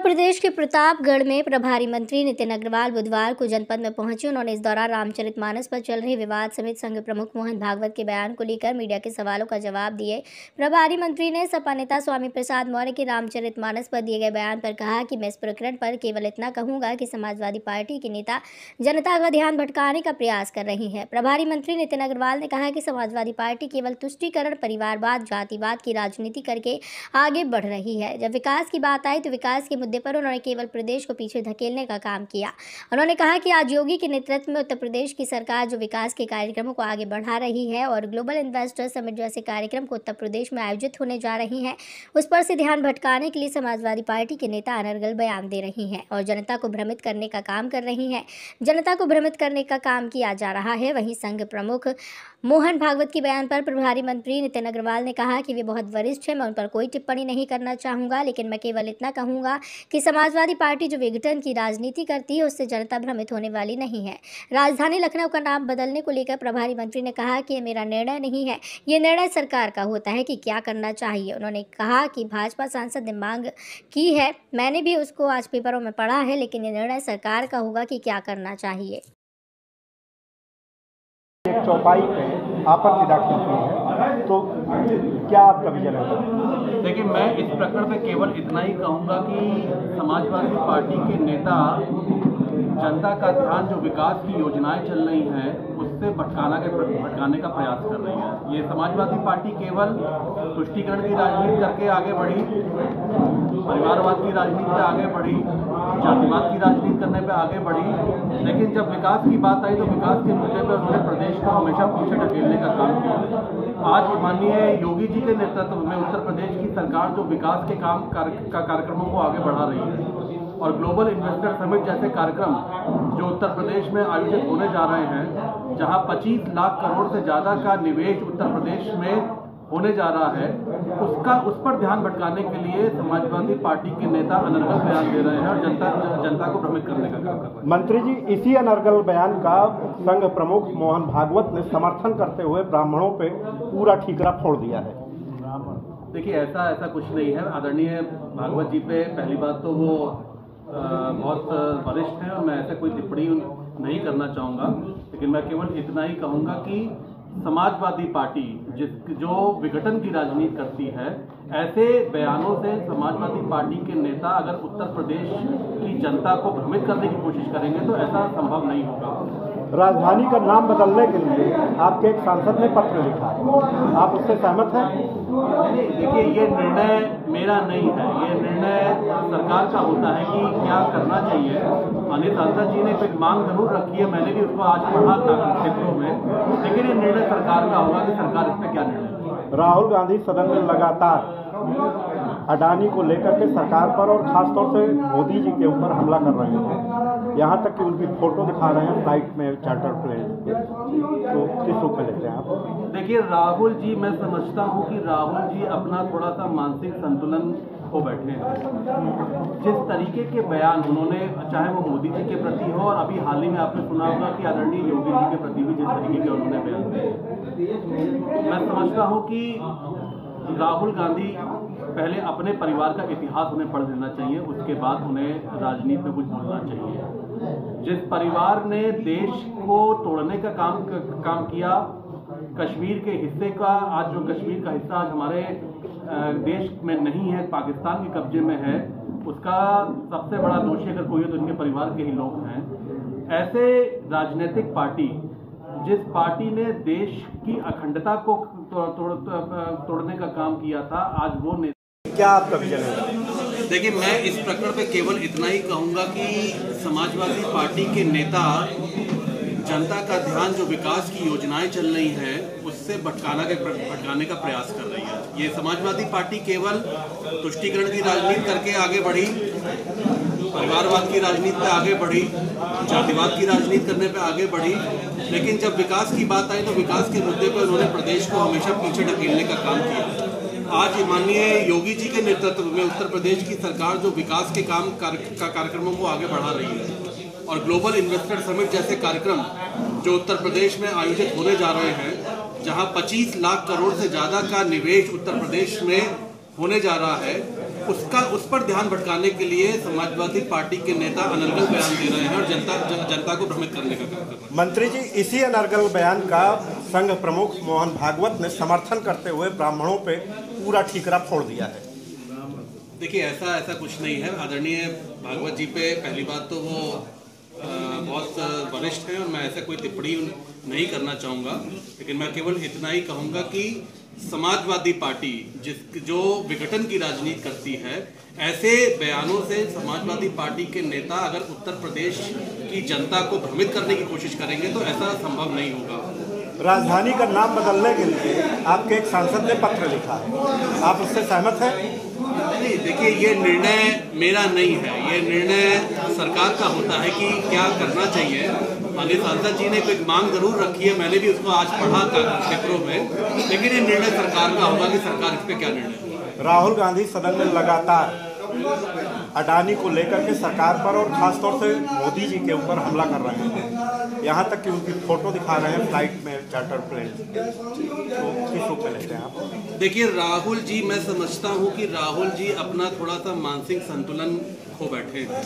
प्रदेश के प्रतापगढ़ में प्रभारी मंत्री नितिन अग्रवाल बुधवार को जनपद में पहुंचे। उन्होंने इस दौरान रामचरितमानस पर चल रहे विवाद समेत संघ प्रमुख मोहन भागवत के बयान को लेकर मीडिया के सवालों का जवाब दिए। प्रभारी मंत्री ने सपा नेता स्वामी प्रसाद मौर्य के रामचरितमानस पर दिए गए बयान पर कहा कि मैं इस प्रकरण पर केवल इतना कहूंगा कि समाजवादी पार्टी के नेता जनता का ध्यान भटकाने का प्रयास कर रही है। प्रभारी मंत्री नितिन अग्रवाल ने कहा कि समाजवादी पार्टी केवल तुष्टीकरण, परिवारवाद, जातिवाद की राजनीति करके आगे बढ़ रही है। जब विकास की बात आई तो विकास के मुद्दे पर उन्होंने केवल प्रदेश को पीछे धकेलने का काम किया। उन्होंने कहा कि आज योगी के नेतृत्व में उत्तर प्रदेश की सरकार जो विकास के कार्यक्रमों को आगे बढ़ा रही है और ग्लोबल इन्वेस्टर समिट जैसे कार्यक्रम को उत्तर प्रदेश में आयोजित होने जा रही हैं, उस पर से ध्यान भटकाने के लिए समाजवादी पार्टी के नेता अनर्गल बयान दे रही हैं और जनता को भ्रमित करने का काम कर रही हैं। जनता को भ्रमित करने का काम किया जा रहा है। वहीं संघ प्रमुख मोहन भागवत के बयान पर प्रभारी मंत्री नितिन अग्रवाल ने कहा कि वे बहुत वरिष्ठ हैं, मैं उन पर कोई टिप्पणी नहीं करना चाहूँगा, लेकिन मैं केवल इतना कहूँगा कि समाजवादी पार्टी जो विघटन की राजनीति करती है उससे जनता भ्रमित होने वाली नहीं है। राजधानी लखनऊ का नाम बदलने को लेकर प्रभारी मंत्री ने कहा कि ये मेरा निर्णय नहीं है, ये निर्णय सरकार का होता है कि क्या करना चाहिए। उन्होंने कहा कि भाजपा सांसद ने मांग की है, मैंने भी उसको आज पेपरों में पढ़ा है, लेकिन ये निर्णय सरकार का होगा कि क्या करना चाहिए। एक चौपाई पे आपत्ति दाखिल की है, तो क्या आपका विजन है? देखिए, मैं इस प्रकरण पे केवल इतना ही कहूँगा कि समाजवादी पार्टी के नेता जनता का ध्यान जो विकास की योजनाएं चल रही हैं उससे भटकाने का प्रयास कर रही है। ये समाजवादी पार्टी केवल तुष्टीकरण की राजनीति करके आगे बढ़ी, परिवारवाद की राजनीति पे आगे बढ़ी, जातिवाद की राजनीति करने पे आगे बढ़ी, लेकिन जब विकास की बात आई तो विकास के मुद्दे पर उन्होंने प्रदेश को हमेशा पीछे ढकेलने का काम किया। आज माननीय योगी जी के नेतृत्व में उत्तर प्रदेश की सरकार जो विकास के कार्यक्रमों को आगे बढ़ा रही है और ग्लोबल इन्वेस्टर समिट जैसे कार्यक्रम जो उत्तर प्रदेश में आयोजित होने जा रहे हैं, जहां 25 लाख करोड़ से ज़्यादा का निवेश उत्तर प्रदेश में होने जा रहा है, उस पर ध्यान भटकाने के लिए समाजवादी पार्टी के नेता अनर्गल बयान दे रहे हैं और जनता को भ्रमित करने का काम कर रहे हैं। मंत्री जी, इसी अनर्गल बयान का संघ प्रमुख मोहन भागवत ने समर्थन करते हुए ब्राह्मणों पे पूरा ठीकरा फोड़ दिया है। देखिए, ऐसा कुछ नहीं है। आदरणीय भागवत जी पे पहली बात तो वो बहुत वरिष्ठ हैं और मैं ऐसे कोई टिप्पणी नहीं करना चाहूँगा, लेकिन मैं केवल इतना ही कहूँगा कि समाजवादी पार्टी जो विघटन की राजनीति करती है, ऐसे बयानों से समाजवादी पार्टी के नेता अगर उत्तर प्रदेश की जनता को भ्रमित करने की कोशिश करेंगे तो ऐसा संभव नहीं होगा। राजधानी का नाम बदलने के लिए आपके एक सांसद ने पत्र लिखा, आप उससे सहमत हैं? देखिए, ये निर्णय मेरा नहीं है, ये निर्णय सरकार का होता है कि क्या करना चाहिए। अनिल सांसद जी ने एक मांग जरूर रखी है, मैंने भी उसको आज पढ़ा था क्षेत्रों में, लेकिन ये निर्णय सरकार का होगा कि सरकार इस पर क्या निर्णय। राहुल गांधी सदन में लगातार अडानी को लेकर के सरकार पर और खासतौर से मोदी जी के ऊपर हमला कर रहे हैं, यहाँ तक कि उनकी फोटो दिखा रहे हैं फ्लाइट में, चार्टर प्लेन के, तो किस रूप में लेते हैं आप? देखिए, राहुल जी, मैं समझता हूँ कि राहुल जी अपना थोड़ा सा मानसिक संतुलन खो बैठे हैं। जिस तरीके के बयान उन्होंने, चाहे वो मोदी जी के प्रति हो और अभी हाल ही में आपने सुना होगा कि आदरणीय योगी जी के प्रति भी जिस तरीके के उन्होंने बयान दिए, मैं समझता हूँ कि राहुल गांधी पहले अपने परिवार का इतिहास उन्हें पढ़ लेना चाहिए, उसके बाद उन्हें राजनीति में कुछ बोलना चाहिए। जिस परिवार ने देश को तोड़ने का काम किया, कश्मीर के हिस्से का, आज जो कश्मीर का हिस्सा आज हमारे देश में नहीं है, पाकिस्तान के कब्जे में है, उसका सबसे बड़ा दोषी अगर कोई हो तो उनके परिवार के ही लोग हैं। ऐसे राजनीतिक पार्टी, जिस पार्टी ने देश की अखंडता को तोड़ने का काम किया था, आज वो क्या आपका विजन है? देखिए, मैं इस प्रकरण पे केवल इतना ही कहूँगा कि समाजवादी पार्टी के नेता जनता का ध्यान जो विकास की योजनाएं चल रही हैं उससे भटकाने का प्रयास कर रही है। ये समाजवादी पार्टी केवल तुष्टीकरण की राजनीति करके आगे बढ़ी, परिवारवाद की राजनीति पे आगे बढ़ी, जातिवाद की राजनीति करने पे आगे बढ़ी, लेकिन जब विकास की बात आई तो विकास के मुद्दे पर उन्होंने प्रदेश को हमेशा पीछे ढकेलने का काम किया। आज माननीय योगी जी के नेतृत्व में उत्तर प्रदेश की सरकार जो विकास के कार्यक्रमों को आगे बढ़ा रही है और ग्लोबल इन्वेस्टर समिट जैसे कार्यक्रम जो उत्तर प्रदेश में आयोजित होने जा रहे हैं, जहां 25 लाख करोड़ से ज़्यादा का निवेश उत्तर प्रदेश में होने जा रहा है, उस पर ध्यान भटकाने के लिए समाजवादी पार्टी के नेता अनर्गल बयान दे रहे हैं और जनता को भ्रमित करने का काम कर रहे हैं। मंत्री जी, इसी अनर्गल बयान का संघ प्रमुख मोहन भागवत ने समर्थन करते हुए ब्राह्मणों पे पूरा ठीकरा फोड़ दिया है। देखिए, ऐसा कुछ नहीं है। आदरणीय भागवत जी पे पहली बात तो वो बहुत वरिष्ठ हैं और मैं ऐसा कोई टिप्पणी नहीं करना चाहूँगा, लेकिन मैं केवल इतना ही कहूँगा कि समाजवादी पार्टी जो विघटन की राजनीति करती है, ऐसे बयानों से समाजवादी पार्टी के नेता अगर उत्तर प्रदेश की जनता को भ्रमित करने की कोशिश करेंगे तो ऐसा संभव नहीं होगा। राजधानी का नाम बदलने के लिए आपके एक सांसद ने पत्र लिखा है, आप उससे सहमत हैं? नहीं, देखिए, ये निर्णय मेरा नहीं है, ये निर्णय सरकार का होता है कि क्या करना चाहिए। माननीय सांसद जी ने कोई मांग जरूर रखी है, मैंने भी उसको आज पढ़ा पेपरों में, लेकिन ये निर्णय सरकार का होगा कि सरकार इस पे क्या निर्णय। राहुल गांधी सदन में लगातार अडानी को लेकर के सरकार पर और खासतौर से मोदी जी के ऊपर हमला कर रहे हैं, यहाँ तक कि उनकी फोटो दिखा रहे हैं फ्लाइट में चार्टर प्लेन। तो किस रूप में लेते हैं आप? देखिए, राहुल जी, मैं समझता हूँ कि राहुल जी अपना थोड़ा सा मानसिक संतुलन खो बैठे हैं।